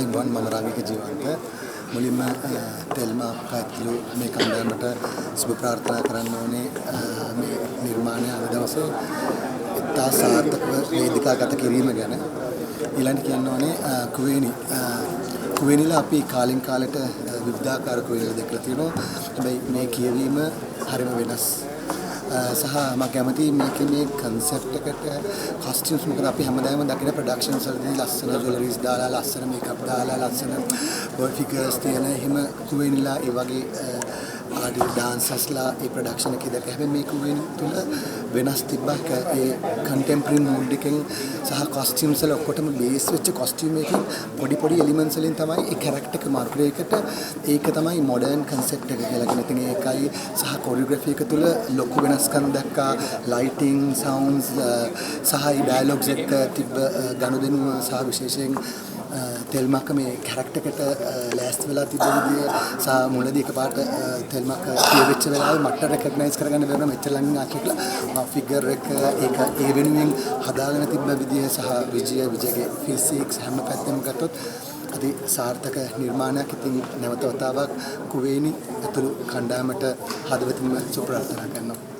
අයිබෝන් මම රාගික ජීවන්ත මුලින්ම තෙල්මා පැතුළු මේ කණ්ඩායමට සුබ ප්‍රාර්ථනා කරන්න ඕනේ මේ නිර්මාණය අද දවසේ ඉතා සාර්ථකව වේදිකාගත කිරීම ගැන ඊළඟට කියන්න ඕනේ කුවේනිලා අපි කාලින් කාලට විවිධාකාර කුවේනිලා දැකලා තියෙනවා හැබැයි මේ කියවීම හරිම වෙනස් සහ මම කැමති මේ concept එකට costumes මොකද අපි හැමදාම දකින productions වලදී ලස්සන jewelries දාලා ලස්සන makeup දාලා ලස්සන boy figures තියෙන එහෙම කුවේනිලා ඒ වගේ ආඩි dancers ලා ඒ production එකේ දැක හැබැයි මේ කුවේනි තුල වෙනස් තිබ්බක් ඒ contemporary mood එකෙන් සහ costumes වල ඔක්කොටම base වෙච්ච costume එකකින් පොඩි elements වලින් තමයි ඒ character එක මාර්කර් එකට ඒක තමයි modern concept එක කියලා කියන ඉතින් ඒකයි සහ choreography එක තුල ලොකු වෙනස්කම් දැක්කා lighting sounds සහ dialogues එක තිබ්බ ගනුදෙනුව සහ විශේෂයෙන් තෙල්මක් මේ character එකට ලෑස්ති වෙලා තිබ්බ විදිය සහ මුලදී එකපාරට තෙල්මක් කියවෙච්ච වෙලාවේ මට recognize කරගන්න බැරුණා මෙච්චර ළඟින් ආ කියලා figure එක ඒක ඒ වෙනුවෙන් හදාගෙන තිබ්බ විදිය සහ විජයගේ physics හැම පැත්තෙම ගත්තොත් අති සාර්ථක නිර්මාණයක්. ඉතින් නැවත වතාවක් කුවේනි ඇතුළු කණ්ඩායමට හදවතින්ම සුබ ප්‍රාර්ථනා කරනවා.